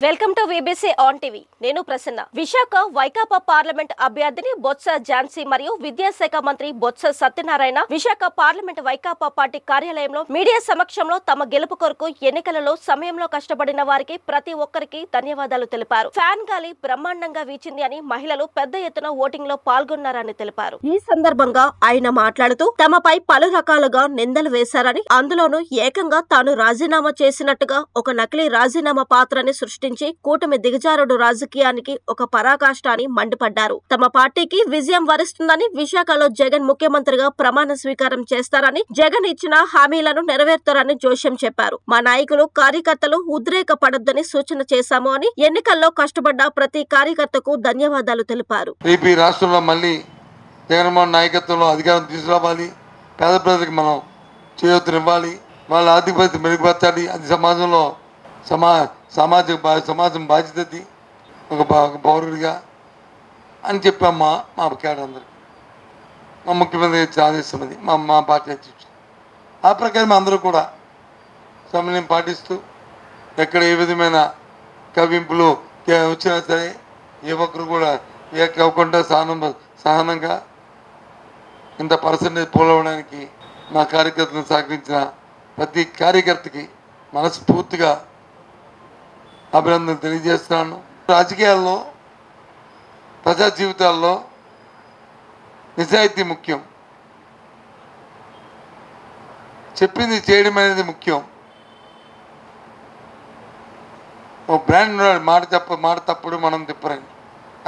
Welcome to VBC on TV. నేను Prasanna. Visakha Vaikapa parliament అభ్యర్థిని బొత్స ఝాన్సీ మరియు విద్యాశాఖ మంత్రి బొత్స సత్యనారాయణ విశాఖ పార్లమెంట్ వైకాపా పార్టీ కార్యాలయంలో మీడియా సమక్షంలో తమ గెలుపు కొరకు ఎన్నికలలో సమయంలో కష్టపడిన వారికి ప్రతి ఒక్కరికి ధన్యవాదాలు తెలిపారు. ఫ్యాన్ గాలి బ్రహ్మాండంగా వీచింది అని మహిళలు పెద్ద ఎత్తున ఓటింగ్ లో పాల్గొన్నారని తెలిపారు. ఈ సందర్భంగా ఆయన మాట్లాడుతూ తమపై పలు రకాలుగా నిందలు వేశారని, అందులోనూ ఏకంగా తాను రాజీనామా చేసినట్టుగా ఒక నకిలీ రాజీనామా పాత్రని సృష్టి కూటమి దిగజారుడు రాజకీయానికి ఒక పరాకాష్ట అని మండిపడ్డారు. తమ పార్టీకి విజయం వరిస్తుందని, విశాఖలో జగన్ ముఖ్యమంత్రిగా ప్రమాణ స్వీకారం చేస్తారని, జగన్ ఇచ్చిన హామీలను నెరవేర్తారని జోష్యం చెప్పారు. మా నాయకులు కార్యకర్తలు ఉద్రేక పడొద్దని సూచన చేశాము అని, ఎన్నికల్లో కష్టపడ్డ ప్రతి కార్యకర్తకు ధన్యవాదాలు తెలిపారు. ఏపీ రాష్ట్రంలో మళ్ళీ జగన్మోహన్ నాయకత్వంలో అధికారం తీసుకురావాలి, పేద ప్రజలకు మనం చేయూతనివ్వాలి, వాళ్ళ ఆర్థిక పరిస్థితి మెరుగుపరచాలి. అది సమాజంలో సమాజం బాధ్యతది ఒక పౌరుడిగా అని చెప్పామ్మా మా కేడర్ అందరికి, మా ముఖ్యమంత్రి ఇచ్చే ఆదేశం అది, మా పార్టీ అధ్యక్షుడు. ఆ ప్రకారం అందరూ కూడా సమన్వయం పాటిస్తూ ఎక్కడ ఏ విధమైన కవింపులు వచ్చినా సరే ఏ ఒక్కరు కూడా ఏక అవ్వకుండా సహనంగా ఇంత పర్సెంటేజ్ పోలవడానికి మా కార్యకర్తలను సహకరించిన ప్రతి కార్యకర్తకి మనస్ఫూర్తిగా అభినందనలు తెలియజేస్తున్నాను. రాజకీయాల్లో, ప్రజా జీవితాల్లో నిజాయితీ ముఖ్యం, చెప్పింది చేయడం అనేది ముఖ్యం. ఓ బ్రాండ్ మాట తప్పుడు మనం తిప్పరని,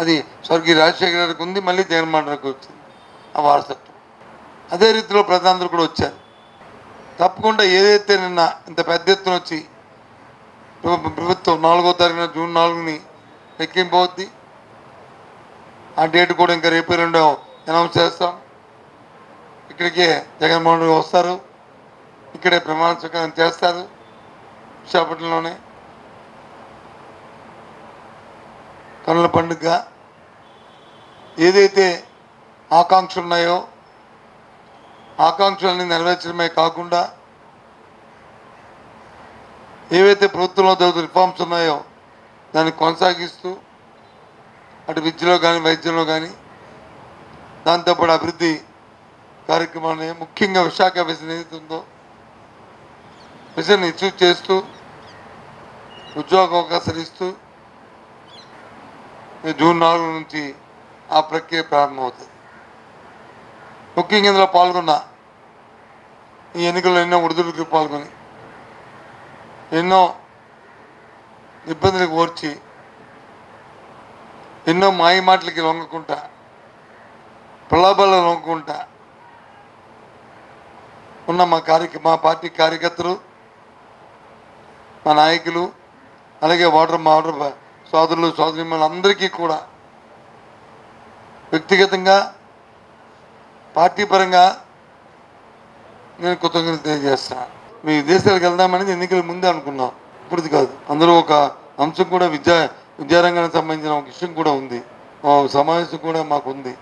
అది స్వర్గీయ రాజశేఖర గారికి ఉంది, మళ్ళీ జగన్మోహన్ రెడ్డికి వచ్చింది ఆ వారసత్వం. అదే రీతిలో ప్రజలందరూ కూడా వచ్చారు. తప్పకుండా ఏదైతే నిన్న ఇంత పెద్ద ఎత్తున వచ్చి ప్రభుత్వం 4వ తారీఖున జూన్ 4ని ఎక్కింపవుద్ది. ఆ డేట్ కూడా ఇంకా రేపు 2 అనౌన్స్ చేస్తాం. ఇక్కడికే జగన్మోహన్ రెడ్డి వస్తారు, ఇక్కడే ప్రమాణ స్వీకారం చేస్తారు విశాఖపట్నంలోనే. కనుల పండుగ ఏదైతే ఆకాంక్షలు ఉన్నాయో ఆకాంక్షలన్నీ నెరవేర్చడమే కాకుండా ఏవైతే ప్రభుత్వంలో జరుగుతున్న రిఫార్మ్స్ ఉన్నాయో దాన్ని కొనసాగిస్తూ అటు విద్యలో కానీ వైద్యంలో కానీ దాంతోపాటు అభివృద్ధి కార్యక్రమాన్ని ముఖ్యంగా విశాఖ విజన్ ఏదైతే ఉందో విజన్ అచీవ్ చేస్తూ ఉద్యోగ అవకాశాలు ఇస్తూ జూన్ 4 నుంచి ఆ ప్రక్రియ ప్రారంభమవుతుంది. ముఖ్యంగా ఇందులో పాల్గొన్న ఈ ఎన్నికల్లో ఎన్నో ఒడిదుడుకు పాల్గొని ఎన్నో ఇబ్బందులకు ఓర్చి ఎన్నో మాయ మాటలకి లొంగకుండా ప్రలోభాలకు లొంగకుండా ఉన్న మా పార్టీ కార్యకర్తలు, మా నాయకులు, అలాగే మా ఓటర్ సోదరులు సోదరీమణులు అందరికీ కూడా వ్యక్తిగతంగా పార్టీ పరంగా నేను కృతజ్ఞతలు తెలియజేస్తున్నాను. మీ విదేశాలకు వెళ్దామనేది ఎన్నికల ముందే అనుకున్నాం, ఇప్పుడుది కాదు. అందులో ఒక అంశం కూడా విద్యారంగానికి సంబంధించిన ఒక విషయం కూడా ఉంది, సమావేశం కూడా మాకు ఉంది,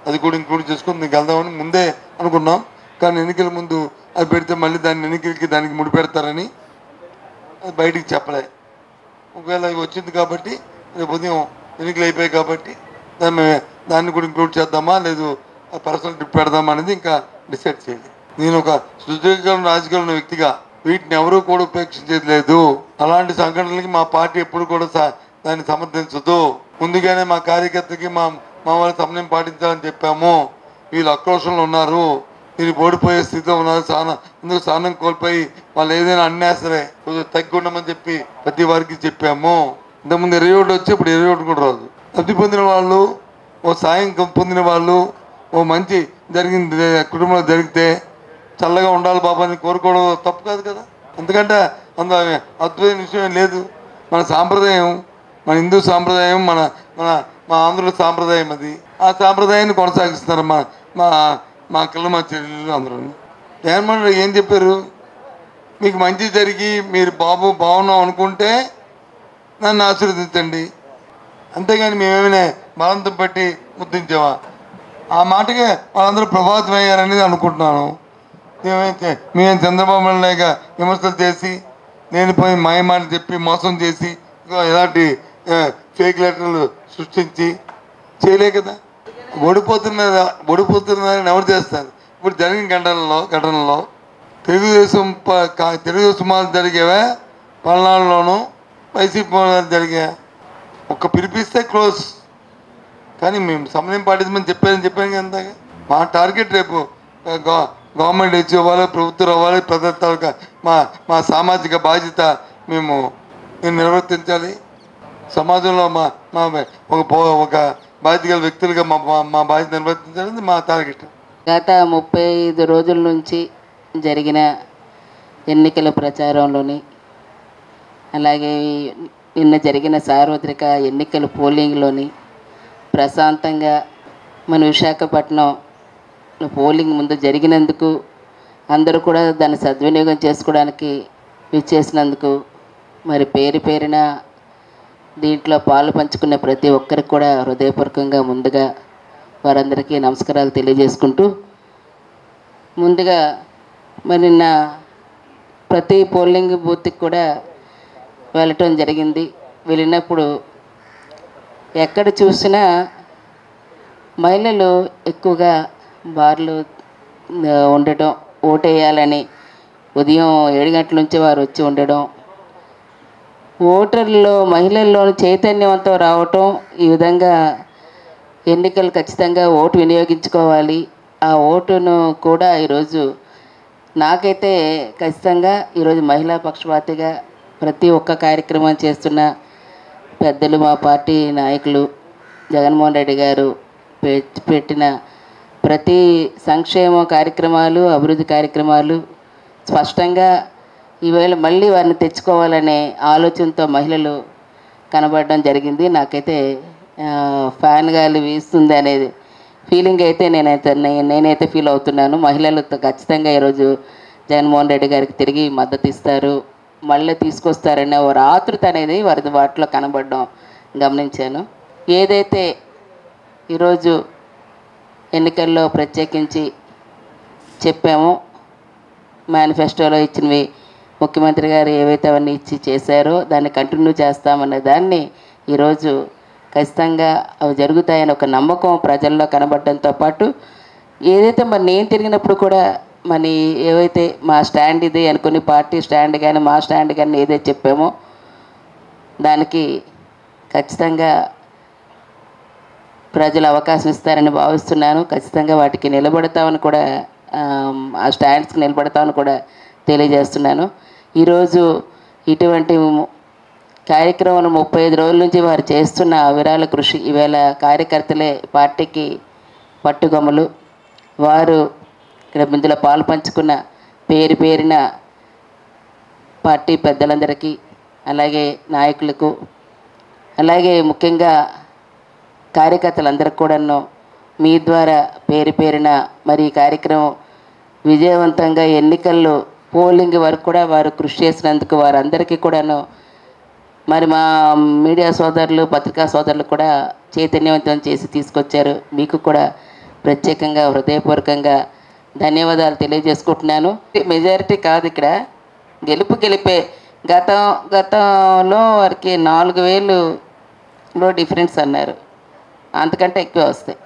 అది కూడా ఇంక్లూడ్ చేసుకుని మీకు వెళ్దామని ముందే అనుకున్నాం. కానీ ఎన్నికల ముందు అది పెడితే మళ్ళీ దానికి ముడిపెడతారని అది బయటికి చెప్పలే. ఒకవేళ అవి వచ్చింది కాబట్టి రేపు ఉదయం ఎన్నికలు అయిపోయాయి కాబట్టి దాన్ని కూడా ఇంక్లూడ్ చేద్దామా లేదు పర్సనల్ ట్రిప్ పెడదామా అనేది ఇంకా డిసైడ్ చేయాలి. నేను ఒక సుదీర్ఘకాలం రాజకీయాలు ఉన్న వ్యక్తిగా వీటిని ఎవరూ కూడా ఉపేక్షించేది లేదు. అలాంటి సంఘటనలకి మా పార్టీ ఎప్పుడు కూడా దాన్ని సమర్థించదు. ముందుగానే మా కార్యకర్తకి మా వాళ్ళ సమన్వయం పాటించాలని చెప్పాము. వీళ్ళు ఆక్రోషంలో ఉన్నారు, వీళ్ళు ఓడిపోయే స్థితిలో ఉన్నారు, ఎందుకు స్థానం కోల్పోయి వాళ్ళు ఏదైనా అన్నా సరే కొంచెం తగ్గి ఉండమని చెప్పి ప్రతి వారికి చెప్పాము. ఇంతకుముందు 21 వచ్చి ఇప్పుడు 21 కూడా రాదు. లబ్ధి పొందిన వాళ్ళు, ఓ సాయం పొందిన వాళ్ళు, ఓ మంచి జరిగింది కుటుంబంలో జరిగితే చల్లగా ఉండాలి బాబా అని కోరుకోవడం తప్పు కాదు కదా. ఎందుకంటే అంత అద్భుతమైన విషయం లేదు. మన సాంప్రదాయం, మన హిందూ సాంప్రదాయం, మా ఆంధ్రుల సాంప్రదాయం అది. ఆ సాంప్రదాయాన్ని కొనసాగిస్తున్నారు మా అక్కలు, మా చెల్లెళ్ళు అందరూ. జగన్మోహన్ రెడ్డి ఏం చెప్పారు? మీకు మంచి జరిగి మీరు బాగున్నాం అనుకుంటే నన్ను ఆశీర్వదించండి, అంతేగాని మేమేమైనా బలంతం పెట్టి ముద్దించామా? ఆ మాటకే వాళ్ళందరూ ప్రభావితం అయ్యారనేది అనుకుంటున్నాను. మేమేం చంద్రబాబు నాయుడు విమర్శలు చేసి, నేను పోయి మాయమాట చెప్పి మోసం చేసి ఎలాంటి ఫేక్ లెటర్లు సృష్టించి చేయలే కదా. ఓడిపోతున్నారని ఎవరు చేస్తారు? ఇప్పుడు జరిగిన ఘటనలో తెలుగుదేశం వాళ్ళు జరిగేవా, పల్నాడులోనూ వైసీపీ వాళ్ళు జరిగా. ఒక్క పిలిపిస్తే క్లోజ్. కానీ మేము సమయం పాటించమని చెప్పాను కదా. మా టార్గెట్ రేపు గవర్నమెంట్ ఇచ్చి ఇవ్వాలి, ప్రభుత్వం అవ్వాలి, ప్రజల మా సామాజిక బాధ్యత మేము నిర్వర్తించాలి. సమాజంలో ఒక బాధ్యత గల వ్యక్తులుగా మా బాధ్యత నిర్వర్తించాలని మా టార్గెట్. గత 35 రోజుల నుంచి జరిగిన ఎన్నికల ప్రచారంలోని, అలాగే నిన్న జరిగిన సార్వత్రిక ఎన్నికల పోలింగ్లోని ప్రశాంతంగా మన విశాఖపట్నం పోలింగ్ ముందు జరిగినందుకు, అందరూ కూడా దాన్ని సద్వినియోగం చేసుకోవడానికి విచ్చేసినందుకు, మరి పేరున దీంట్లో పాలు పంచుకున్న ప్రతి ఒక్కరికి కూడా హృదయపూర్వకంగా ముందుగా వారందరికీ నమస్కారాలు తెలియజేసుకుంటూ, ముందుగా మరి నిన్న ప్రతి పోలింగ్ బూత్కి కూడా వెళ్ళటం జరిగింది. వెళ్ళినప్పుడు ఎక్కడ చూసినా మహిళలు ఎక్కువగా బార్లు ఉండటం, ఓటేయాలని ఉదయం 7 గంటల నుంచి వారు వచ్చి ఉండడం, ఓటర్లలో మహిళల్లోని చైతన్యవంతం రావటం, ఈ విధంగా ఎన్నికలు ఖచ్చితంగా ఓటు వినియోగించుకోవాలి, ఆ ఓటును కూడా ఈరోజు నాకైతే ఖచ్చితంగా ఈరోజు మహిళా పక్షపాతిగా ప్రతి ఒక్క కార్యక్రమం చేస్తున్న పెద్దలు, మా పార్టీ నాయకులు జగన్మోహన్ రెడ్డి గారు పెట్టిన ప్రతి సంక్షేమ కార్యక్రమాలు, అభివృద్ధి కార్యక్రమాలు స్పష్టంగా ఈవేళ మళ్ళీ వారిని తెచ్చుకోవాలనే ఆలోచనతో మహిళలు కనబడడం జరిగింది. నాకైతే ఫ్యాన్ గాలి వీస్తుంది అనేది ఫీలింగ్ అయితే నేనైతే ఫీల్ అవుతున్నాను. మహిళలు ఖచ్చితంగా ఈరోజు జగన్మోహన్ రెడ్డి గారికి తిరిగి మద్దతు ఇస్తారు, మళ్ళీ తీసుకొస్తారనే ఒక ఆతృత అనేది వారి వాటిలో కనబడడం గమనించాను. ఏదైతే ఈరోజు ఎన్నికల్లో ప్రత్యేకించి చెప్పామో, మేనిఫెస్టోలో ఇచ్చినవి ముఖ్యమంత్రి గారు ఏవైతే అవన్నీ ఇచ్చి చేశారో దాన్ని కంటిన్యూ చేస్తామనే దాన్ని ఈరోజు ఖచ్చితంగా అవి జరుగుతాయని ఒక నమ్మకం ప్రజల్లో కనబడడంతో పాటు, ఏదైతే మరి నేను తిరిగినప్పుడు కూడా మరి ఏవైతే మా స్టాండ్ ఇది అనుకుని పార్టీ స్టాండ్ కానీ మా స్టాండ్ కానీ ఏదైతే చెప్పామో దానికి ఖచ్చితంగా ప్రజలు అవకాశం ఇస్తారని భావిస్తున్నాను. ఖచ్చితంగా వాటికి నిలబడతామని కూడా, ఆ స్టాండ్స్కి నిలబడతామని కూడా తెలియజేస్తున్నాను. ఈరోజు ఇటువంటి కార్యక్రమం 35 రోజుల నుంచి వారు చేస్తున్న విరాళ కృషి, ఈవేళ కార్యకర్తలే పార్టీకి పట్టుగొమ్మలు. వారు ఇక్కడ ఇందులో పాలు పంచుకున్న పేరున పార్టీ పెద్దలందరికీ, అలాగే నాయకులకు, అలాగే ముఖ్యంగా కార్యకర్తలందరికీ కూడాను మీ ద్వారా పేరున మరి ఈ కార్యక్రమం విజయవంతంగా ఎన్నికల్లో పోలింగ్ వరకు కూడా వారు కృషి చేసినందుకు వారందరికీ కూడాను, మరి మా మీడియా సోదరులు, పత్రికా సోదరులు కూడా చైతన్యవంతం చేసి తీసుకొచ్చారు. మీకు కూడా ప్రత్యేకంగా హృదయపూర్వకంగా ధన్యవాదాలు తెలియజేసుకుంటున్నాను. మెజారిటీ కాదు, ఇక్కడ గెలిపే. గతంలో వారికి 4000లో డిఫరెన్స్ అన్నారు, అంతకంటే ఎక్కువ వస్తాయి.